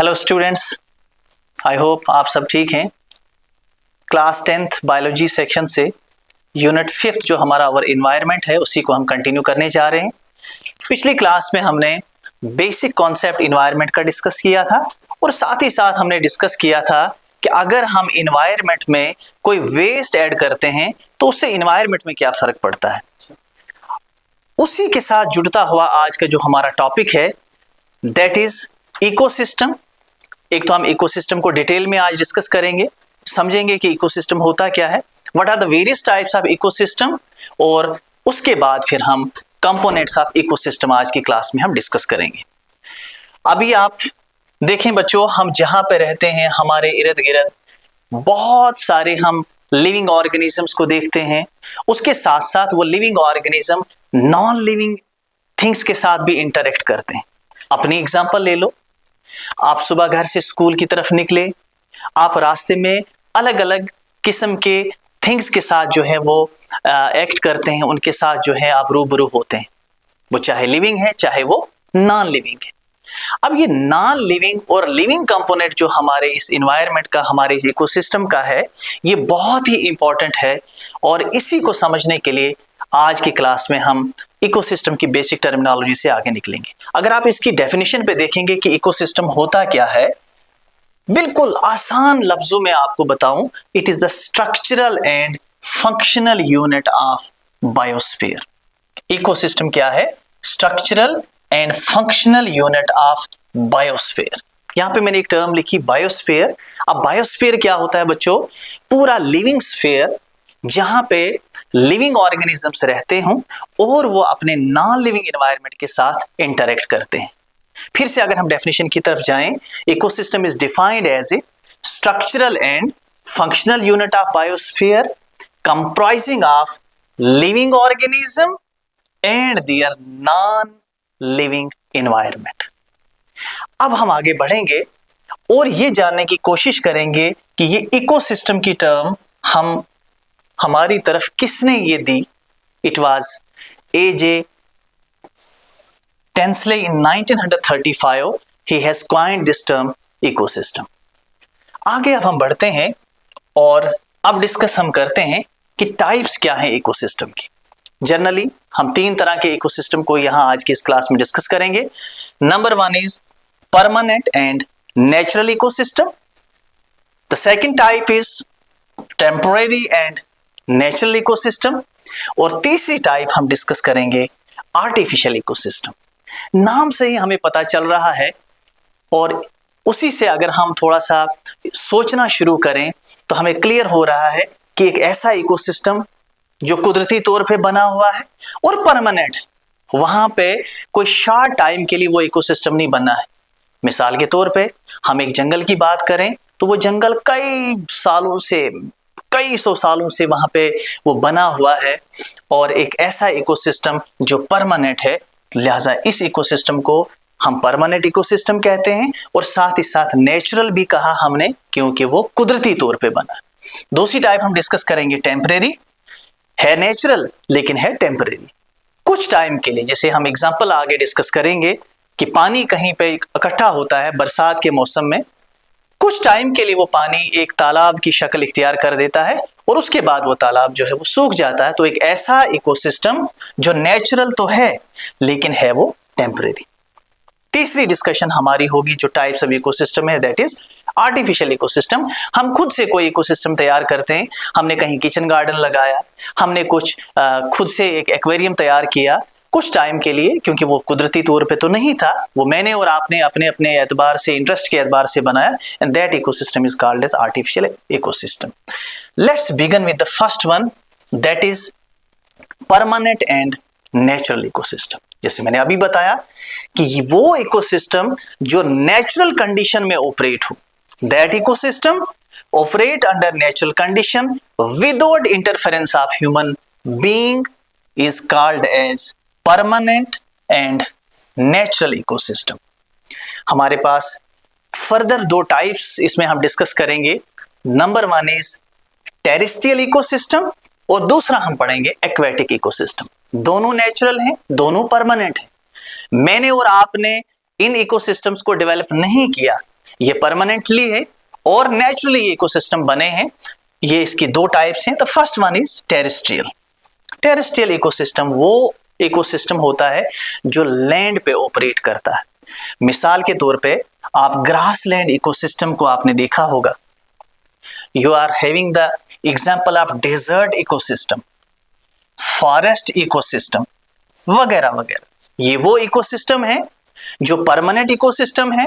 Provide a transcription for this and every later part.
Hello students, I hope आप सब ठीक हैं। क्लास 10th बायोलॉजी सेक्शन से यूनिट 5th जो हमारा और इन्वायरमेंट है उसी को हम कंटिन्यू करने जा रहे हैं। पिछली क्लास में हमने बेसिक कॉन्सेप्ट इन्वायरमेंट का डिस्कस किया था और साथ ही साथ हमने डिस्कस किया था कि अगर हम इन्वायरमेंट में कोई वेस्ट ऐड करते हैं तो उससे इन्वायरमेंट में क्या फर्क पड़ता है। उसी के साथ जुड़ता हुआ आज का जो हमारा टॉपिक है दैट इज इकोसिस्टम। एक तो हम इकोसिस्टम को डिटेल में आज डिस्कस करेंगे, समझेंगे कि इकोसिस्टम होता क्या है, what are the various types of ecosystem, और उसके बाद फिर हम कंपोनेंट्स ऑफ इकोसिस्टम आज की क्लास में हम डिस्कस करेंगे। अभी आप देखें बच्चों, हम जहां पे रहते हैं हमारे इर्द गिर्द बहुत सारे हम लिविंग ऑर्गेनिजम्स को देखते हैं। उसके साथ साथ वो living organism non living things के साथ भी इंटरेक्ट करते हैं। अपनी एग्जांपल ले लो, आप सुबह घर से स्कूल की तरफ निकले, आप रास्ते में अलग अलग किस्म के थिंग्स के साथ जो है वो एक्ट करते हैं, उनके साथ जो है आप रूबरू होते हैं। वो चाहे लिविंग है चाहे वो नॉन लिविंग है। अब ये नॉन लिविंग और लिविंग कंपोनेंट जो हमारे इस इन्वायरमेंट का, हमारे इस इकोसिस्टम का है, ये बहुत ही इंपॉर्टेंट है और इसी को समझने के लिए आज की क्लास में हम इकोसिस्टम की बेसिक टर्मिनोलॉजी से आगे निकलेंगे। अगर आप इसकी डेफिनेशन पे देखेंगे कि इकोसिस्टम होता क्या है, बिल्कुल आसान लफ्जों में आपको बताऊं, it is the structural and functional unit of biosphere. Ecosystem क्या है? Structural and functional unit of biosphere. यहां पे मैंने एक टर्म लिखी बायोस्फीयर। अब बायोस्फीयर क्या होता है बच्चों? पूरा लिविंग स्फीयर जहां पे लिविंग ऑर्गेनिजम्स रहते हों और वो अपने नॉन लिविंग एनवायरनमेंट के साथ इंटरेक्ट करते हैं। फिर से अगर हम डेफिनेशन की तरफ जाएं, ecosystem is defined as a structural and functional unit of biosphere comprising of living organism and their non living environment. अब हम आगे बढ़ेंगे और ये जानने की कोशिश करेंगे कि ये इकोसिस्टम की टर्म हमारी तरफ किसने ये दी। It was A.J. Tinsley in 1935. He has coined this term ecosystem. आगे अब हम बढ़ते हैं और अब डिस्कस हम करते हैं कि टाइप्स क्या हैं इकोसिस्टम की। जनरली हम 3 तरह के इकोसिस्टम को यहां आज की इस क्लास में डिस्कस करेंगे। Number 1 is permanent and natural ecosystem. The second type is temporary and natural ecosystem, और तीसरी टाइप हम डिस्कस करेंगे आर्टिफिशियल इकोसिस्टम। नाम से ही हमें पता चल रहा है और उसी से अगर हम थोड़ा सा सोचना शुरू करें तो हमें क्लियर हो रहा है कि एक ऐसा इकोसिस्टम जो कुदरती तौर पे बना हुआ है और परमानेंट है, वहां पे कोई शॉर्ट टाइम के लिए वो इकोसिस्टम नहीं बना है। मिसाल के तौर पे हम एक जंगल की बात करें तो वो जंगल कई सौ सालों से वहां पे वो बना हुआ है और एक ऐसा इकोसिस्टम जो परमानेंट है, लिहाजा इस इकोसिस्टम को हम परमानेंट इकोसिस्टम कहते हैं। और साथ ही साथ नेचुरल भी कहा हमने क्योंकि वो कुदरती तौर पे बना। दूसरी टाइप हम डिस्कस करेंगे टेम्परेरी, है नेचुरल लेकिन है टेम्परेरी, कुछ टाइम के लिए। जैसे हम एग्जांपल आगे डिस्कस करेंगे कि पानी कहीं पे इकट्ठा होता है बरसात के मौसम में, कुछ टाइम के लिए वो पानी एक तालाब की शक्ल इख्तियार कर देता है और उसके बाद वो तालाब जो है वो सूख जाता है। तो एक ऐसा इकोसिस्टम जो नेचुरल तो है लेकिन है वो टेम्परेरी। तीसरी डिस्कशन हमारी होगी जो टाइप्स ऑफ इकोसिस्टम है, दैट इज आर्टिफिशियल इकोसिस्टम। हम खुद से कोई इकोसिस्टम तैयार करते हैं, हमने कहीं किचन गार्डन लगाया, हमने कुछ खुद से एक एक्वेरियम तैयार किया कुछ टाइम के लिए, क्योंकि वो कुदरती तौर पे तो नहीं था, वो मैंने और आपने अपने अपने एतबार से, इंटरेस्ट के एतबार से बनाया, and that ecosystem is called as artificial ecosystem. Let's begin with the first one, that is permanent and natural ecosystem. जैसे मैंने अभी बताया कि वो इकोसिस्टम जो नेचुरल कंडीशन में ऑपरेट हो, that ecosystem operate under natural condition without interference of human being is called as permanent and natural ecosystem. हमारे पास फर्दर 2 टाइप्स इसमें हम डिस्कस करेंगे। नंबर 1 इज टेरेस्ट्रियल इकोसिस्टम और दूसरा हम पढ़ेंगे एक्वेटिक इकोसिस्टम। दोनों नेचुरल हैं, दोनों परमानेंट हैं। मैंने और आपने इन इकोसिस्टम्स को डेवलप नहीं किया, ये परमानेंटली है और नेचुरली इकोसिस्टम बने हैं। ये इसकी दो टाइप्स हैं। The first one is terrestrial. Terrestrial ecosystem वो इकोसिस्टम होता है जो लैंड पे ऑपरेट करता है। मिसाल के तौर पे आप ग्रासलैंड इकोसिस्टम को आपने देखा होगा। You are having the example of desert ecosystem, forest ecosystem वगैरह वगैरह। ये वो इकोसिस्टम है जो परमानेंट इकोसिस्टम है,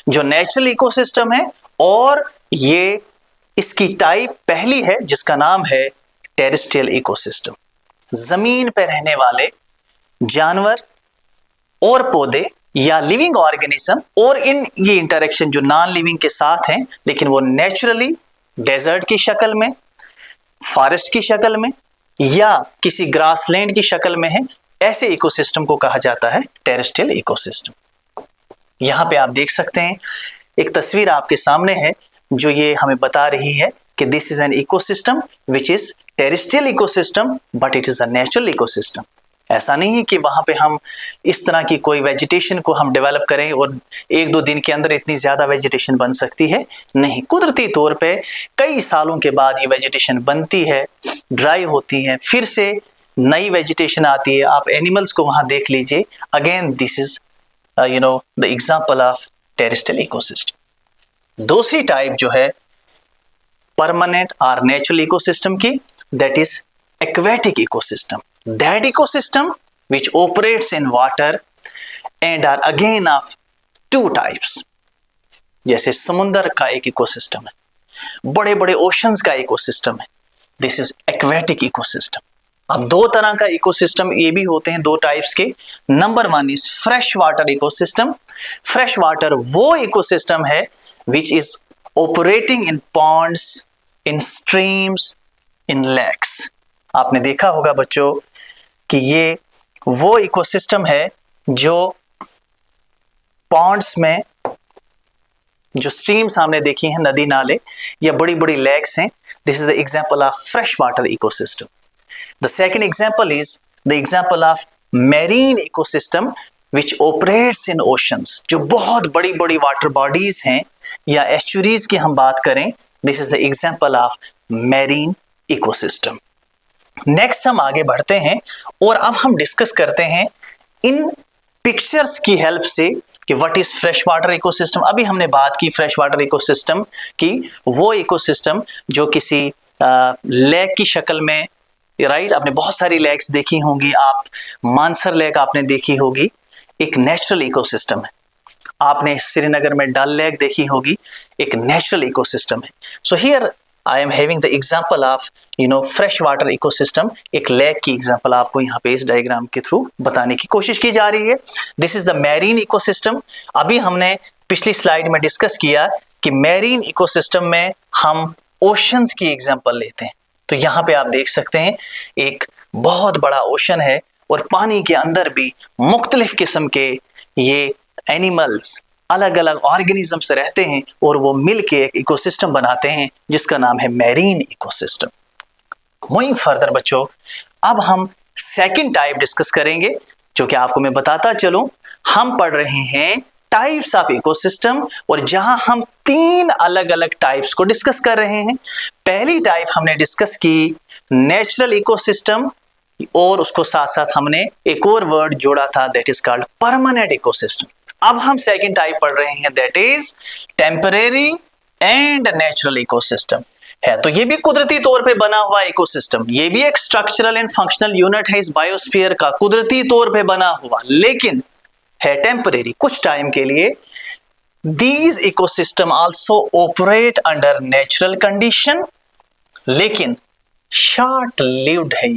जो नेचुरल इकोसिस्टम है, और ये इसकी टाइप पहली है जिसका नाम है टेरेस्ट्रियल इकोसिस्टम। जमीन पर रहने वाले जानवर और पौधे या लिविंग ऑर्गेनिज्म और इन ये इंटरेक्शन जो नॉन लिविंग के साथ हैं, लेकिन वो नेचुरली डेजर्ट की शक्ल में, फॉरेस्ट की शक्ल में या किसी ग्रासलैंड की शक्ल में है, ऐसे इकोसिस्टम को कहा जाता है टेरेस्ट्रियल इकोसिस्टम। यहां पे आप देख सकते हैं एक तस्वीर आपके सामने है जो ये हमें बता रही है कि this is an ecosystem which is terrestrial ecosystem but it is a natural ecosystem. ऐसा नहीं है कि वहां पे हम इस तरह की कोई वेजिटेशन को हम डेवलप करें और एक दो दिन के अंदर इतनी ज्यादा वेजिटेशन बन सकती है, नहीं। कुदरती तौर पे कई सालों के बाद ये वेजिटेशन बनती है, ड्राई होती है, फिर से नई वेजिटेशन आती है। आप एनिमल्स को वहां देख लीजिए। Again this is the example of terrestrial ecosystem. दूसरी टाइप जो है परमानेंट और नेचुरल इकोसिस्टम की, that is aquatic ecosystem. That ecosystem which operates in water and are again of two types। जैसे समुद्र का एक इकोसिस्टम है, बड़े बड़े ओशंस का इकोसिस्टम है, दिस इज एक्वेटिक इकोसिस्टम। अब दो तरह का इकोसिस्टम ये भी होते हैं, दो टाइप्स के। Number one is fresh water ecosystem. Fresh water वो इकोसिस्टम है which is operating in ponds, in streams, in lakes. आपने देखा होगा बच्चों कि ये वो इकोसिस्टम है जो पॉन्ड्स में, जो स्ट्रीम्स हमने देखी हैं, नदी नाले या बड़ी बड़ी लेक्स हैं, this is the example of fresh water ecosystem. The second example is the example of marine ecosystem which operates in oceans. जो बहुत बड़ी बड़ी वाटर बॉडीज हैं या एस्चुरीज की हम बात करें, this is the example of marine ecosystem. Next हम आगे बढ़ते हैं और अब हम डिस्कस करते हैं इन पिक्चर्स की हेल्प से कि what is fresh water ecosystem. अभी हमने बात की फ्रेश वाटर इकोसिस्टम की, वो इकोसिस्टम जो किसी लेक की शक्ल में, राइट, आपने बहुत सारी लेक्स देखी होंगी, आप मानसर लेक आपने देखी होगी, एक नेचुरल इकोसिस्टम है। आपने श्रीनगर में डल लेक देखी होगी, एक नेचुरल इकोसिस्टम है। So here I am having the example of fresh water ecosystem। एक लेक की एग्जांपल आपको यहाँ पे इस डायग्राम के थ्रू बताने की कोशिश की जा रही है। This is the marine ecosystem. अभी हमने पिछली स्लाइड में डिस्कस किया कि मैरीन इकोसिस्टम में हम ओशंस की एग्जांपल लेते हैं। तो यहाँ पे आप देख सकते हैं एक बहुत बड़ा ओशन है और पानी के अंदर भी मुख्तलिफ किस्म के ये एनिमल्स, अलग अलग ऑर्गेनिजम्स रहते हैं और वो मिलके एक इकोसिस्टम बनाते हैं जिसका नाम है मैरीन इकोसिस्टम। मूविंग फर्दर बच्चों, अब हम सेकंड टाइप डिस्कस करेंगे, जो कि आपको मैं बताता चलूं, हम पढ़ रहे हैं टाइप्स ऑफ इकोसिस्टम और जहां हम तीन अलग अलग टाइप्स को डिस्कस कर रहे हैं। पहली टाइप हमने डिस्कस की नेचुरल इकोसिस्टम और उसको साथ साथ हमने एक और वर्ड जोड़ा था, that is called permanent ecosystem. अब हम सेकंड टाइप पढ़ रहे हैं, that is temporary and natural ecosystem है। तो ये भी कुदरती तौर पे बना हुआ इकोसिस्टम, ये भी एक स्ट्रक्चरल एंड फंक्शनल यूनिट है इस बायोस्फीयर का, कुदरती तौर पे बना हुआ, लेकिन है टेम्परेरी, कुछ टाइम के लिए। These ecosystem also operate under natural condition, लेकिन शॉर्ट लिव्ड है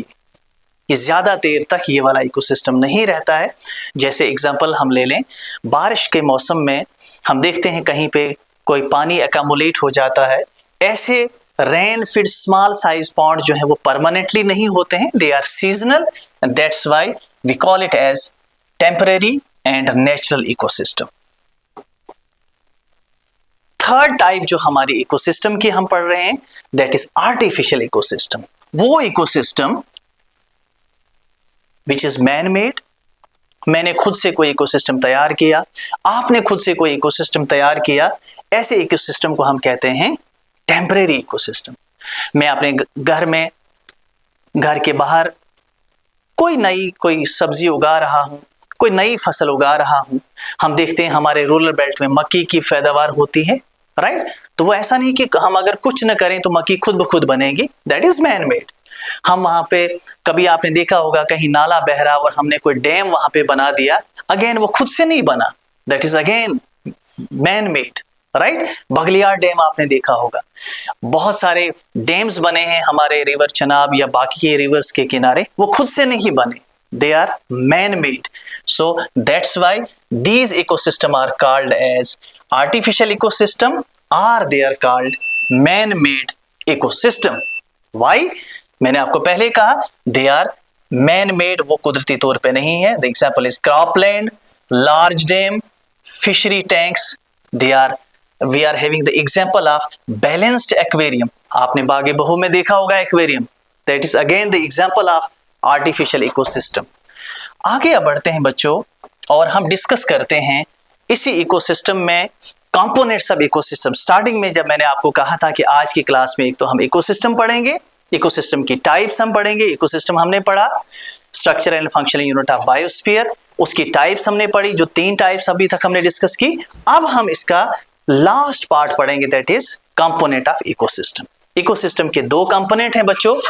ये ज्यादा देर तक ये वाला इकोसिस्टम नहीं रहता है। जैसे एग्जांपल हम ले लें, बारिश के मौसम में हम देखते हैं कहीं पे कोई पानी अकामुलेट हो जाता है। ऐसे रेन फिड स्मॉल साइज पॉन्ड जो है वो परमानेंटली नहीं होते हैं, they are seasonal, and that's why we call it as temporary and natural ecosystem. Third type जो हमारी इकोसिस्टम की हम पढ़ रहे हैं, दैट इज आर्टिफिशियल इकोसिस्टम। वो ecosystem which is man made, मैंने खुद से कोई इकोसिस्टम तैयार किया, आपने खुद से कोई इकोसिस्टम तैयार किया। ऐसे इकोसिस्टम को हम कहते हैं टेम्परेरी इकोसिस्टम। मैं अपने घर के बाहर कोई सब्जी उगा रहा हूँ, कोई नई फसल उगा रहा हूँ। हम देखते हैं हमारे रूरल बेल्ट में मक्की की पैदावार होती है, राइट। तो वो ऐसा नहीं कि हम अगर कुछ न करें तो मक्की खुद ब खुद बनेगी, दैट इज मैन मेड। हम वहां पे, कभी आपने देखा होगा कहीं नाला बह रहा और हमने कोई डैम वहां पे बना दिया, अगेन वो खुद से नहीं बना, that is again man made, right. Baglihar dam आपने देखा होगा। बहुत सारे डैम्स बने हैं हमारे रिवर चनाब या बाकी के रिवर्स के किनारे, वो खुद से नहीं बने, they are man-made. So that's why these ecosystem are called as artificial ecosystem or they are called man-made ecosystem. Why? मैंने आपको पहले कहा they are man-made, वो कुदरती तौर पे नहीं है। The example is cropland, large dam, fishery tanks. We are having the example of balanced aquarium. आपने बागे बहू में देखा होगा aquarium, that is again the example of artificial ecosystem. आगे अब बढ़ते हैं बच्चों और हम डिस्कस करते हैं इसी इकोसिस्टम में कंपोनेंट्स ऑफ इकोसिस्टम। स्टार्टिंग में जब मैंने आपको कहा था कि आज की क्लास में एक तो हम इकोसिस्टम पढ़ेंगे, इकोसिस्टम की टाइप्स हम पढ़ेंगे। इकोसिस्टम हमने पढ़ा, structure and functional unit of biosphere, उसकी टाइप्स हमने पढ़ी, जो 3 टाइप्स अभी तक हमने डिस्कस की। अब हम इसका लास्ट पार्ट पढ़ेंगे, that is component of ecosystem. Ecosystem के 2 कंपोनेंट हैं बच्चों,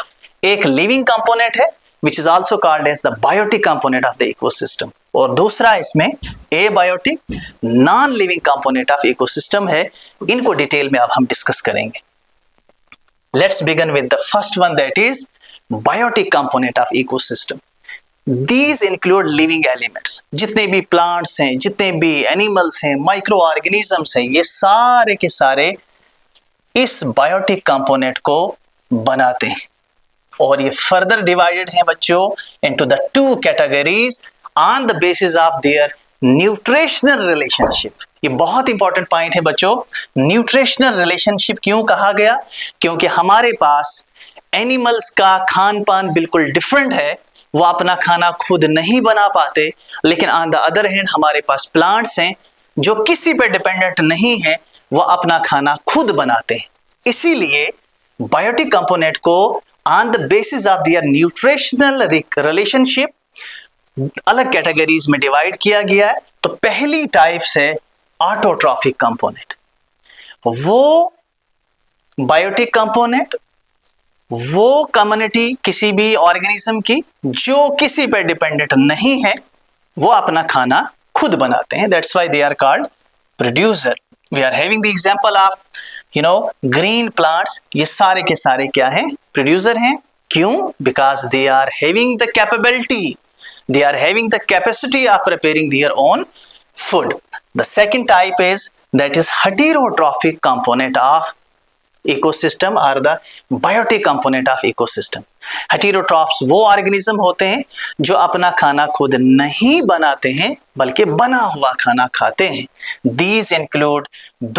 एक लिविंग कंपोनेंट है which is also called as the biotic component of the ecosystem, और दूसरा इसमें abiotic non living component of ecosystem है। इनको डिटेल में अब हम डिस्कस करेंगे। Let's begin with the first one, that is biotic component of ecosystem. These include living elements. जितने भी प्लांट्स हैं, जितने भी एनिमल्स हैं, माइक्रो ऑर्गेनिजम्स हैं, ये सारे के सारे इस बायोटिक कंपोनेंट को बनाते हैं। और ये फर्दर डिवाइडेड हैं बच्चों into the 2 categories on the basis of their nutritional relationship. ये बहुत इंपॉर्टेंट पॉइंट है बच्चों। न्यूट्रिशनल रिलेशनशिप क्यों कहा गया? क्योंकि हमारे पास एनिमल्स का खान पान बिल्कुल डिफरेंट है, वो अपना खाना खुद नहीं बना पाते, लेकिन ऑन द अदर हैंड हमारे पास प्लांट्स हैं जो किसी पे डिपेंडेंट नहीं है, वो अपना खाना खुद बनाते हैं। इसीलिए बायोटिक कंपोनेंट को on the basis of their nutritional relationship अलग कैटेगरीज में डिवाइड किया गया है। तो पहली टाइप्स है ऑटोट्रॉफिक कंपोनेंट। वो बायोटिक कंपोनेंट, वो कम्युनिटी किसी भी ऑर्गेनिज्म की जो किसी पर डिपेंडेंट नहीं है, वो अपना खाना खुद बनाते हैं, that's why they are called producer. We are having the example of green plants, ये सारे के सारे क्या हैं? प्रोड्यूसर हैं। क्यों? Because they are having the capability, they are having the capacity of preparing their own food. The second type is that is heterotrophic component of ecosystem or the biotic component of ecosystem. Heterotrophs वो organism होते हैं जो अपना खाना खुद नहीं बनाते हैं बल्कि बना हुआ खाना खाते हैं। These include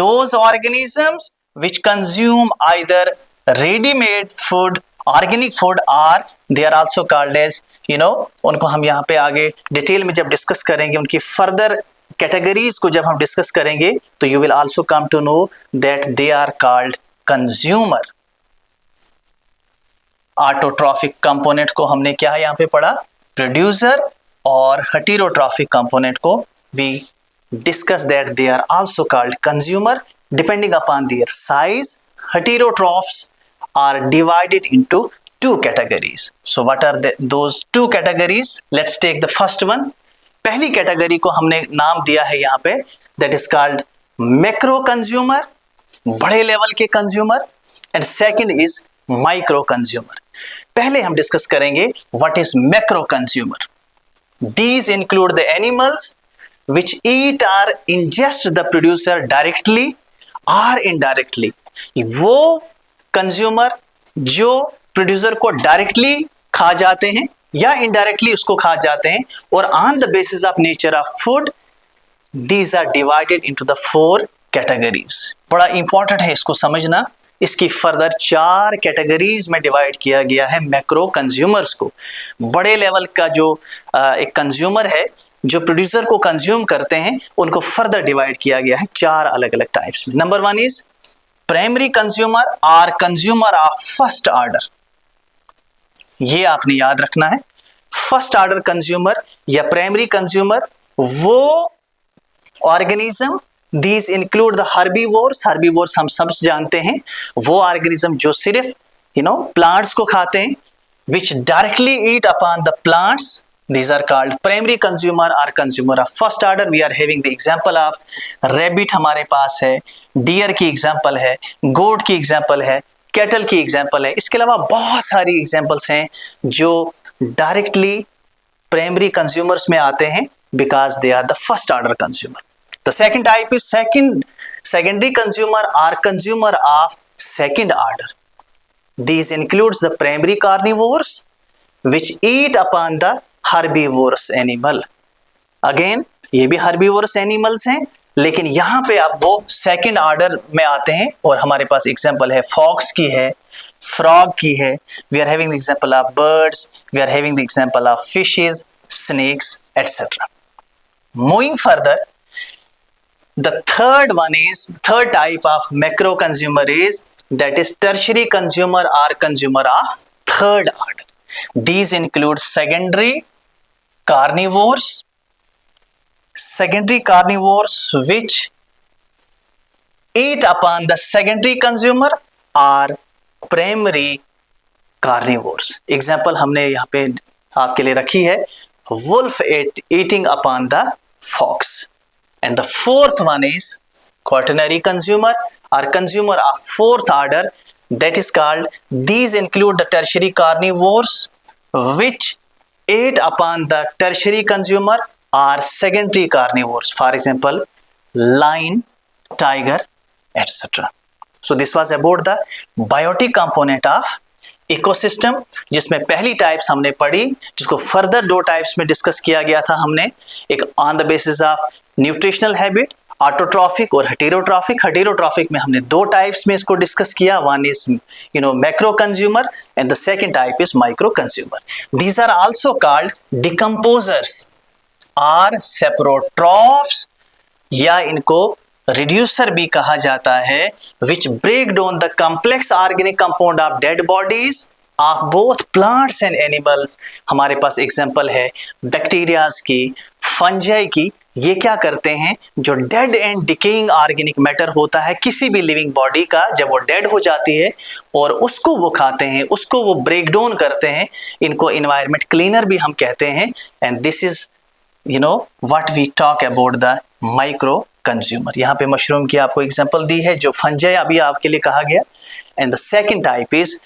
those organisms which consume either ready-made food, organic food, or they are also called as उनको हम यहाँ पे आगे डिटेल में जब डिस्कस करेंगे, उनकी फर्दर कैटेगरीज को जब हम डिस्कस करेंगे, तो you will also come to know that they are called consumer. Autotrophic component को हमने क्या यहाँ पे पढ़ा? प्रोड्यूसर। और हेटेरोट्रॉफिक कंपोनेंट को we discuss that they are also called consumer depending upon their size. Heterotrophs are divided into 2 categories. So what are those 2 categories? Let's take the first one. पहली category को हमने नाम दिया है यहाँ पे, that is called macro consumer, बड़े level के consumer, and second is micro consumer. पहले हम डिस्कस करेंगे what is macro consumer. These include the animals which eat or ingest the producer directly or indirectly. वो कंज्यूमर जो producer को directly खा जाते हैं या इनडायरेक्टली उसको खा जाते हैं, और on the basis of nature of food these are divided into the 4 categories. बड़ा इंपॉर्टेंट है इसको समझना। इसकी फर्दर 4 कैटेगरीज में डिवाइड किया गया है मैक्रो कंज्यूमर्स को। बड़े लेवल का जो एक कंज्यूमर है जो प्रोड्यूसर को कंज्यूम करते हैं उनको फर्दर डिवाइड किया गया है 4 अलग अलग टाइप्स में। Number 1 is primary consumer or consumer of first order. ये आपने याद रखना है। फर्स्ट ऑर्डर कंज्यूमर या प्राइमरी कंज्यूमर वो organism, these include the herbivores. Herbivores हम सब जानते हैं, वो ऑर्गेनिज्म जो सिर्फ प्लांट्स को खाते हैं, which directly eat upon the plants. These are called primary consumer or consumer of first order. We are having the example of rabbit हमारे पास है, deer की example है, goat की example है, cattle की example है। इसके अलावा बहुत सारी examples हैं जो directly primary consumers में आते हैं because they are the first order consumer. The second type is secondary consumer or consumer of second order. These includes the primary carnivores which eat upon the herbivorous animal. Again, ये भी herbivorous animals हैं, लेकिन यहाँ पे अब वो second order में आते हैं और हमारे पास example है fox की है, frog की है, we are having the example of birds, we are having the example of fishes, snakes, etc. Moving further, the third type of macro consumer is that is tertiary consumer or consumer of third order. These include secondary carnivores which eat upon the secondary consumer or primary carnivores. Example हमने यहाँ पे आपके लिए रखी है, wolf eating upon the fox. And the fourth one is quaternary consumer or consumer of fourth order, that is called, these include the tertiary carnivores which ate upon the tertiary consumer or secondary carnivores, for example lion, tiger, etc. So this was about the biotic component of ecosystem, जिसमें पहली types हमने पढ़ी, जिसको further 2 types में discuss किया गया था हमने, एक on the basis of nutritional habit, autotrophic और हेटेरोट्रॉफिक। हेटेरोट्रॉफिक में हमने 2 टाइप्स में इसको डिस्कस किया, one is macro consumer and the second type is micro consumer. These are also called decomposers are सेप्रोट्रॉफ्स, या इनको रिड्यूसर भी कहा जाता है, विच break down the complex organic compound of dead bodies of both plants and animals. हमारे पास example है bacterias की, fungi की। ये क्या करते हैं, जो dead and decaying organic matter होता है किसी भी लिविंग बॉडी का, जब वो डेड हो जाती है और उसको वो खाते हैं, उसको वो ब्रेक डाउन करते हैं, इनको एनवायरनमेंट क्लीनर भी हम कहते हैं। And this is what we talk about the micro consumer. यहाँ पे मशरूम की आपको एग्जांपल दी है, जो फंजाई अभी आपके लिए कहा गया। And the second type is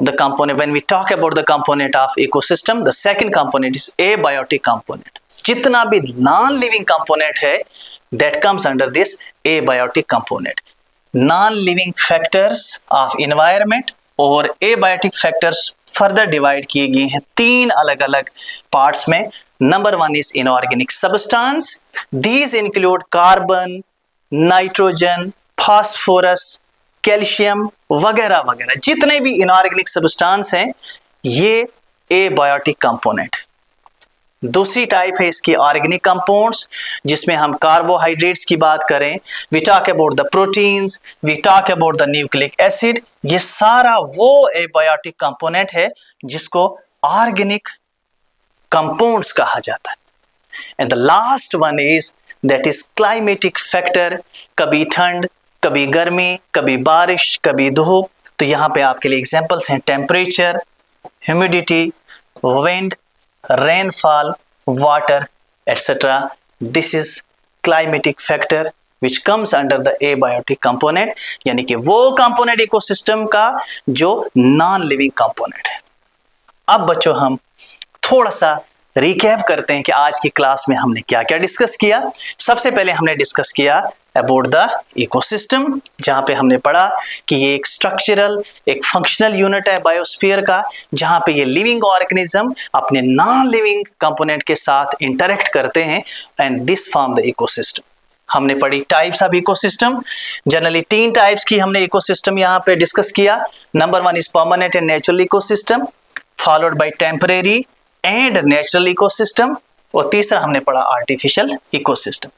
the component, when we talk about the component of ecosystem, the second component is abiotic component. जितना भी नॉन लिविंग कंपोनेंट है that comes under this abiotic component. Non living factors of environment और abiotic factors further divide किए गए हैं 3 अलग अलग parts में। Number 1 is inorganic substance. These include carbon, nitrogen, phosphorus, calcium वगैरह वगैरह। जितने भी इनऑर्गेनिक सब्सटेंस हैं ये एबायोटिक कंपोनेंट। दूसरी टाइप है इसकी ऑर्गेनिक कंपाउंड्स, जिसमें हम कार्बोहाइड्रेट्स की बात करें, we talk about the proteins, we talk about the nucleic acid. ये सारा वो एबायोटिक कंपोनेंट है जिसको ऑर्गेनिक कंपाउंड्स कहा जाता है। And the last one is that is climatic factor. कभी ठंड, कभी गर्मी, कभी बारिश, कभी धूप। तो यहाँ पे आपके लिए एग्जांपल्स हैं temperature, humidity, wind, rainfall, water etcetera. This is climatic factor which comes under the abiotic component, यानी कि वो कंपोनेंट इकोसिस्टम का जो नॉन लिविंग कंपोनेंट है। अब बच्चों हम थोड़ा सा रिकैप करते हैं कि आज की क्लास में हमने क्या क्या डिस्कस किया। सबसे पहले हमने डिस्कस किया अबाउट द इकोसिस्टम, जहां पे हमने पढ़ा कि ये एक स्ट्रक्चरल, एक फंक्शनल यूनिट है बायोस्फीयर का, जहां पे ये लिविंग ऑर्गेनिज्म अपने नॉन लिविंग कंपोनेंट के साथ इंटरेक्ट करते हैं and this form the ecosystem. हमने पढ़ी types of ecosystem. Generally 3 types की हमने इकोसिस्टम यहाँ पे डिस्कस किया। Number 1 is permanent and natural ecosystem, followed by temporary and natural ecosystem, और तीसरा हमने पढ़ा आर्टिफिशियल इकोसिस्टम।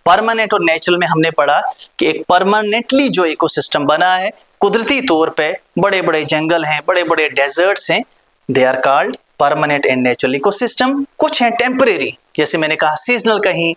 परमानेंट और नेचुरल में हमने पढ़ा कि एक परमानेंटली जो इकोसिस्टम बना है, कुदरती तौर पे बड़े बड़े जंगल हैं, बड़े बड़े डेजर्ट्स हैं, they are called permanent and natural ecosystem. कुछ हैं टेम्परेरी, जैसे मैंने कहा सीजनल, कहीं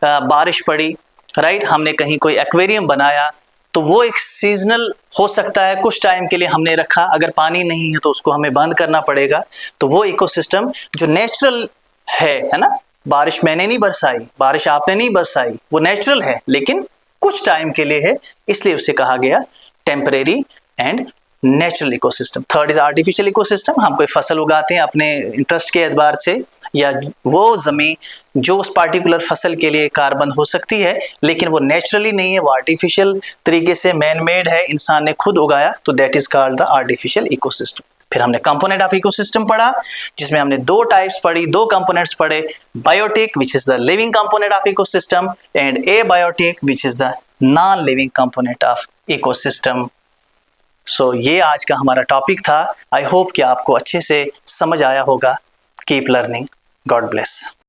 बारिश पड़ी, राइट, हमने कहीं कोई एक्वेरियम बनाया तो वो एक सीजनल हो सकता है, कुछ टाइम के लिए हमने रखा, अगर पानी नहीं है तो उसको हमें बंद करना पड़ेगा। तो वो इकोसिस्टम जो नेचुरल है ना, बारिश मैंने नहीं बरसाई, बारिश आपने नहीं बरसाई, वो नेचुरल है लेकिन कुछ टाइम के लिए है, इसलिए उसे कहा गया temporary and natural ecosystem. Third is artificial ecosystem. हम कोई फसल उगाते हैं अपने इंटरेस्ट के एतबार से, या वो जमीन जो उस पार्टिकुलर फसल के लिए कार्बन हो सकती है लेकिन वो नेचुरली नहीं है, वो आर्टिफिशियल तरीके से मैन मेड है, इंसान ने खुद उगाया, तो that is called the artificial ecosystem. फिर हमने कंपोनेंट ऑफ इकोसिस्टम पढ़ा, जिसमें हमने दो टाइप्स पढ़ी, दो कंपोनेंट्स पढ़े, biotic which is the living component of ecosystem and abiotic which is the non living component of ecosystem. सो ये आज का हमारा टॉपिक था। आई होप कि आपको अच्छे से समझ आया होगा। Keep learning. God bless.